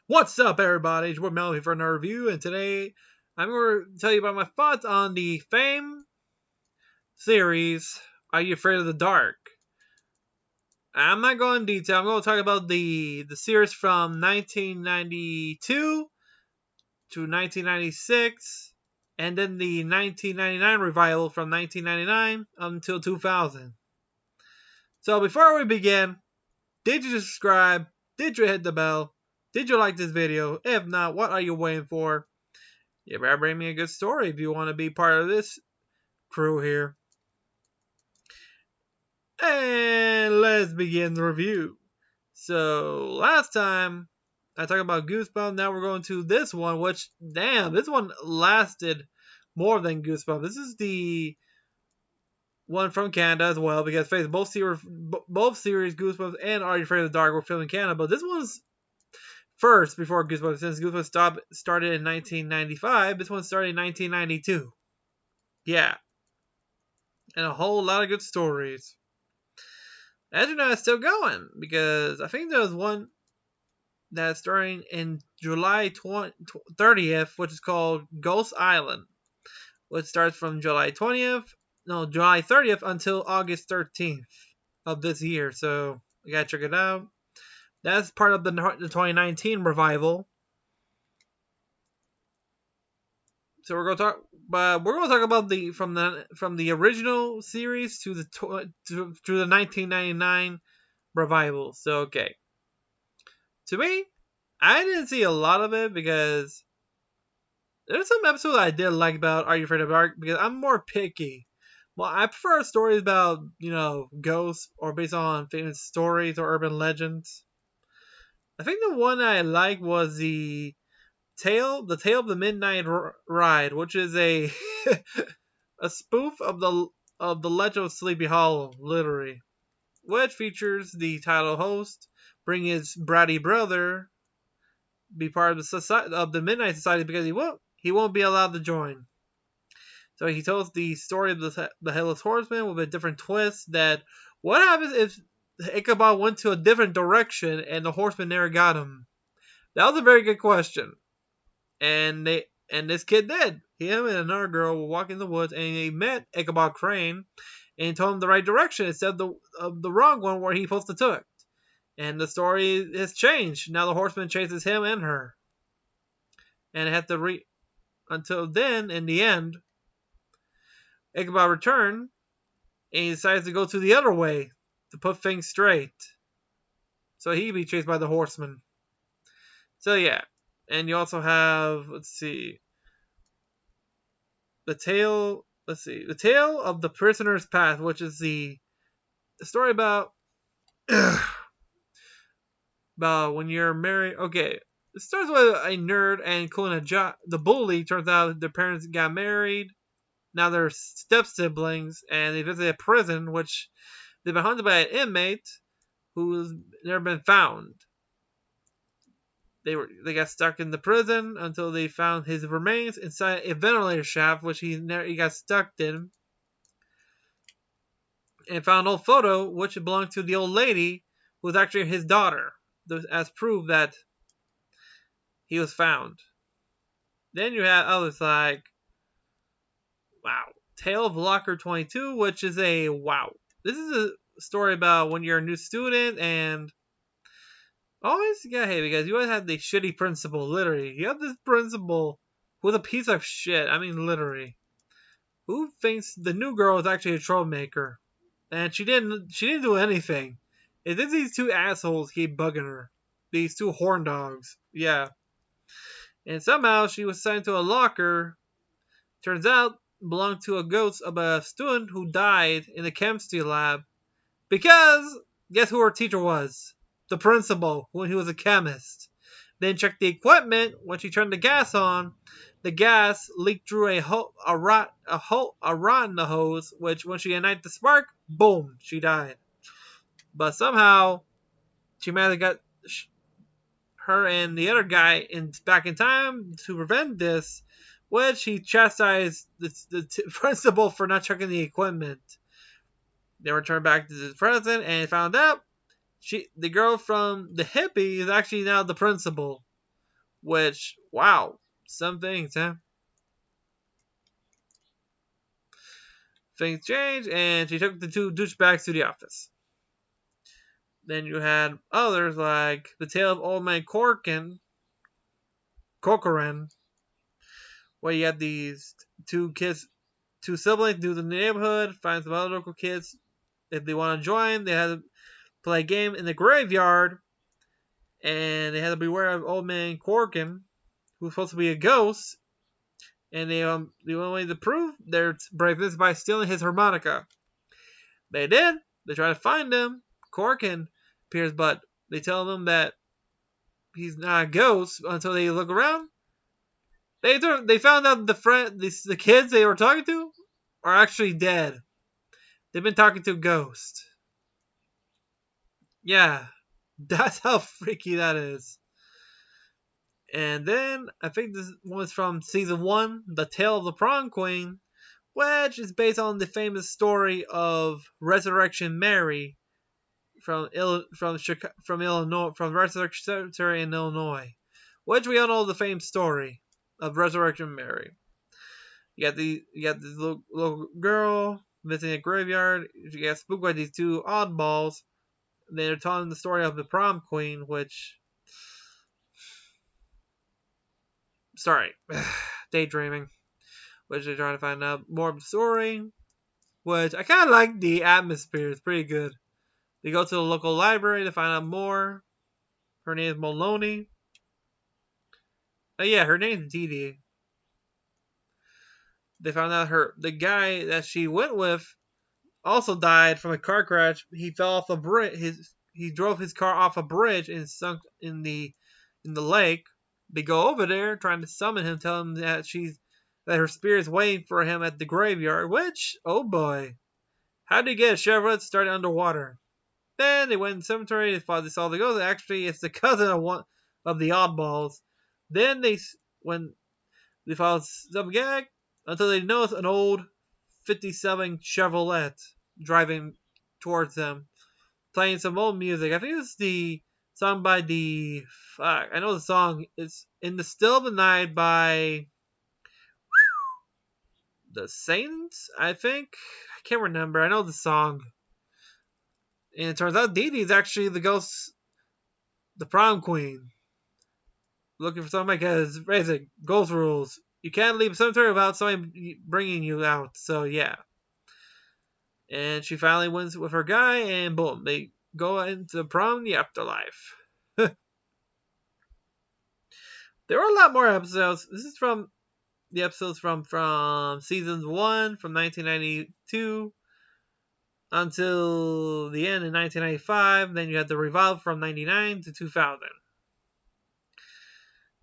What's up, everybody? It's Mel here for another review, and today I'm going to tell you about my thoughts on the Fame series, Are You Afraid of the Dark? I'm not going in detail. I'm going to talk about the series from 1992 to 1996, and then the 1999 revival from 1999 until 2000. So before we begin, did you subscribe? Did you hit the bell? Did you like this video? If not, what are you waiting for? You better bring me a good story if you want to be part of this crew here. And let's begin the review. So, last time I talked about Goosebumps. Now we're going to this one, which, damn, this one lasted more than Goosebumps. This is the one from Canada as well, because both series, Goosebumps and Are You Afraid of the Dark, were filmed in Canada. But this one's first before Goosebumps, since Goosebumps started in 1995. This one started in 1992. Yeah, and a whole lot of good stories. As you know, it's still going because I think there was one that's starting in July 30th, which is called Ghost Island, which starts from July 30th until August 13th of this year. So you gotta check it out. That's part of the 2019 revival. So we're gonna talk about from the original series to the 1999 revival. So okay, to me, I didn't see a lot of it because there's some episodes I did like about Are You Afraid of Dark, because I'm more picky. Well, I prefer stories about ghosts or based on famous stories or urban legends. I think the one I liked was the Tale of the Midnight Ride, which is a a spoof of the Legend of Sleepy Hollow, literally, which features the title host bring his bratty brother be part of the Midnight Society because he won't be allowed to join. So he tells the story of the Headless Horseman with a different twist. That what happens if Ichabod went to a different direction and the Horseman never got him? That was a very good question. And this kid did. Him and another girl were walking in the woods, and they met Ichabod Crane, and he told him the right direction instead of the wrong one where he supposed to took. And the story has changed. Now the horseman chases him and her, and have to until then. In the end, Ichabod returned, and he decides to go to the other way to put things straight. So he be chased by the horseman. So yeah. And you also have, the tale of the prisoner's path, which is the story about about when you're married. Okay, it starts with a nerd and the bully. Turns out their parents got married. Now they're step siblings, and they visit a prison, which they've been hunted by an inmate who's never been found. They got stuck in the prison until they found his remains inside a ventilator shaft, which he got stuck in, and found an old photo which belonged to the old lady who was actually his daughter, as proof that he was found. Then you have others like Tale of Locker 22, which is this is a story about when you're a new student and always get hate because you always have the shitty principal. Literally, you have this principal who's a piece of shit. I mean, literally, who thinks the new girl is actually a troublemaker, and she didn't do anything. It's just these two assholes keep bugging her. These two horn dogs. Yeah, and somehow she was sent to a locker. Turns out belonged to a ghost of a student who died in the chemistry lab. Because guess who her teacher was? The principal, when he was a chemist. Then checked the equipment. When she turned the gas on, the gas leaked through a rot in the hose. Which, when she ignited the spark, boom, she died. But somehow, she managed to get her and the other guy back in time to prevent this. Which he chastised the principal for not checking the equipment. They returned back to the present and found out the girl from the hippie is actually now the principal. Which, wow, some things, huh? Things changed, and she took the two douchebags to the office. Then you had others like the tale of Old Man Corcoran, where you had these two kids, two siblings, do the neighborhood, find some other local kids. If they want to join, they had to play a game in the graveyard, and they had to beware of Old Man Corkin, who's supposed to be a ghost. And the only way to prove their braveness is by stealing his harmonica. They did. They try to find him. Corkin appears, but they tell them that he's not a ghost until they look around. They found out the kids they were talking to are actually dead. They've been talking to a ghost. Yeah, that's how freaky that is. And then I think this was from season 1, The Tale of the Prong Queen, which is based on the famous story of Resurrection Mary from Illinois, from Resurrection Cemetery in Illinois, which we all know the famous story of Resurrection Mary. You got this little girl visiting a graveyard. She gets spooked by these two oddballs. They're telling the story of the prom queen, which, sorry, daydreaming, which they're trying to find out more of the story. Which I kind of like the atmosphere. It's pretty good. They go to the local library to find out more. Her name is Maloney. Oh yeah, her name's Dee Dee. They found out the guy that she went with also died from a car crash. He fell off a bridge. He drove his car off a bridge and sunk in the lake. They go over there trying to summon him, tell him that her spirit is waiting for him at the graveyard. Which, oh boy, how did he get a Chevrolet started underwater? Then they went in the cemetery. They saw the ghost. Actually, it's the cousin of one of the oddballs. Then they found some gag until they notice an old 57 Chevrolet driving towards them, playing some old music. I think it's the song by I know the song. It's In the Still of the Night by the Saints, I think. I can't remember. I know the song. And it turns out Dee Dee is actually the prom queen. Looking for somebody because basic ghost rules. You can't leave a cemetery without somebody bringing you out. So yeah. And she finally wins with her guy, and boom, they go into prom in the afterlife. There were a lot more episodes. This is from the episodes from season 1 from 1992 until the end in 1995. Then you had the revival from 99 to 2000.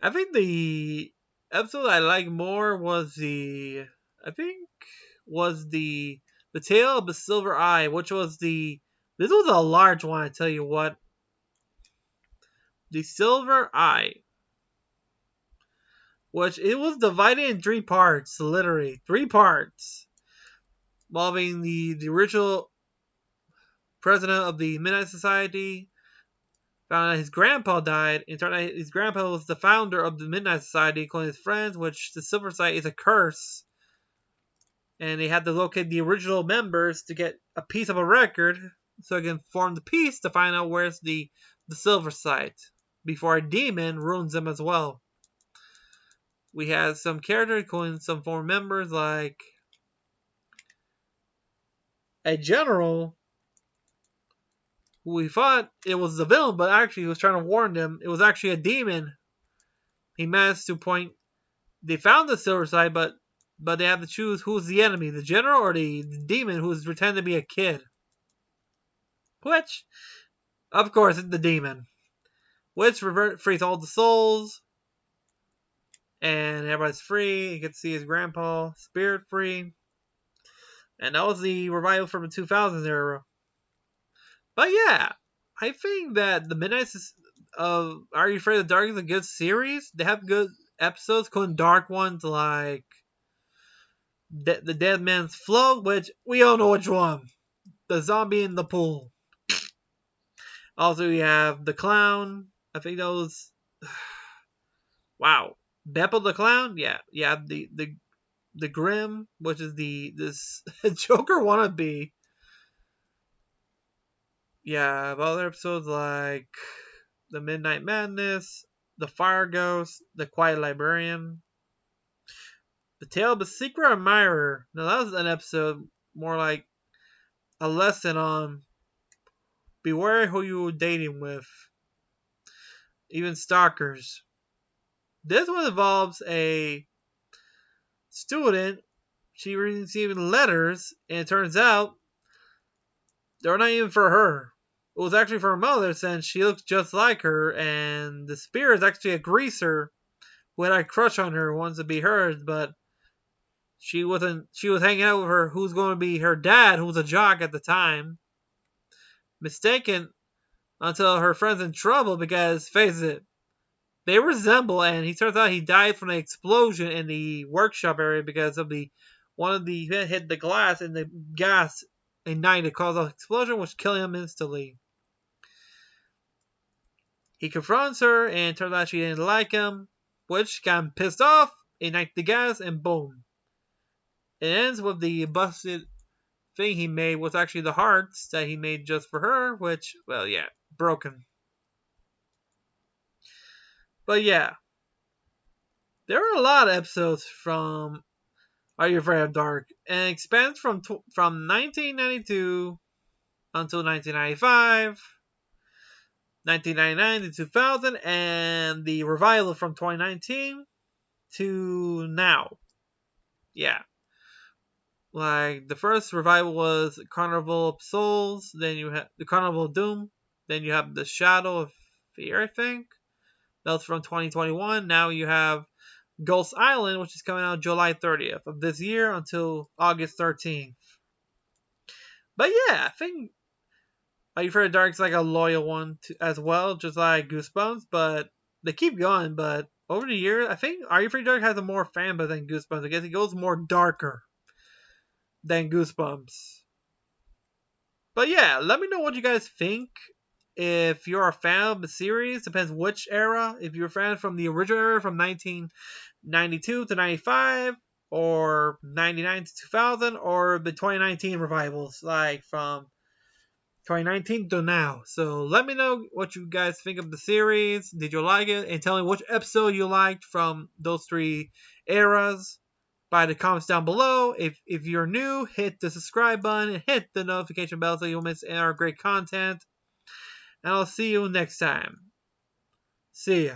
I think the episode I like more was the Tale of the Silver Eye, which was this was a large one, I tell you what. The Silver Eye, which it was divided in 3 parts, literally 3 parts, involving the original president of the Midnight Society. Found out his grandpa died, and turned out his grandpa was the founder of the Midnight Society, including his friends, which the Silver Society is a curse. And they had to locate the original members to get a piece of a record so they can form the piece to find out where's the Silver Site before a demon ruins them as well. We had some characters, including some former members, like a general who we thought it was the villain, but actually he was trying to warn them. It was actually a demon. He managed to point. They found the Silver Side, but they have to choose who's the enemy, the general or the demon who's pretending to be a kid. Which, of course, is the demon. Which frees all the souls. And everybody's free. You get to see his grandpa, spirit free. And that was the revival from the 2000s era. But yeah, I think that the Midnight of Are You Afraid of the Dark is a good series. They have good episodes, including dark ones like the Dead Man's Float, which we all know which one. The zombie in the pool. Also, you have the clown. I think those. Wow. Beppo the Clown? Yeah. Yeah, the Grim, which is this Joker wannabe. Yeah, other episodes like The Midnight Madness, The Fire Ghost, The Quiet Librarian, The Tale of a Secret Admirer. Now that was an episode more like a lesson on beware who you're dating with, even stalkers. This one involves a student. She receiving letters, and it turns out they're not even for her. It was actually for her mother, since she looks just like her, and the spirit is actually a greaser who had a crush on her, wants to be hers, but she wasn't. She was hanging out with her, who's going to be her dad, who was a jock at the time. Mistaken until her friend's in trouble because, face it, they resemble, and he turns out he died from an explosion in the workshop area because of the one of the hit the glass and the gas ignited caused an explosion, which killed him instantly. He confronts her, and turns out she didn't like him, which got him pissed off. Ignite the gas, and boom. It ends with the busted thing he made was actually the hearts that he made just for her, which, well, yeah, broken. But yeah, there are a lot of episodes from Are You Afraid of Dark, and it expands from 1992 until 1995, 1999 to 2000, and the revival from 2019 to now. Yeah. Like, the first revival was Carnival of Souls, then you have the Carnival of Doom, then you have the Shadow of Fear, I think. That was from 2021. Now you have Ghost Island, which is coming out July 30th of this year until August 13th. But yeah, I think Are You Afraid of Dark is like a loyal one as well, just like Goosebumps, but they keep going. But over the years, I think Are You Afraid of Dark has a more fan base than Goosebumps. I guess it goes more darker than Goosebumps. But yeah, let me know what you guys think. If you're a fan of the series, depends which era. If you're a fan from the original era from 1992 to 95, or 99 to 2000, or the 2019 revivals, like from 2019 to now. So let me know what you guys think of the series. Did you like it? And tell me which episode you liked from those three eras by the comments down below. If you're new, hit the subscribe button and hit the notification bell so you won't miss our great content. And I'll see you next time. See ya.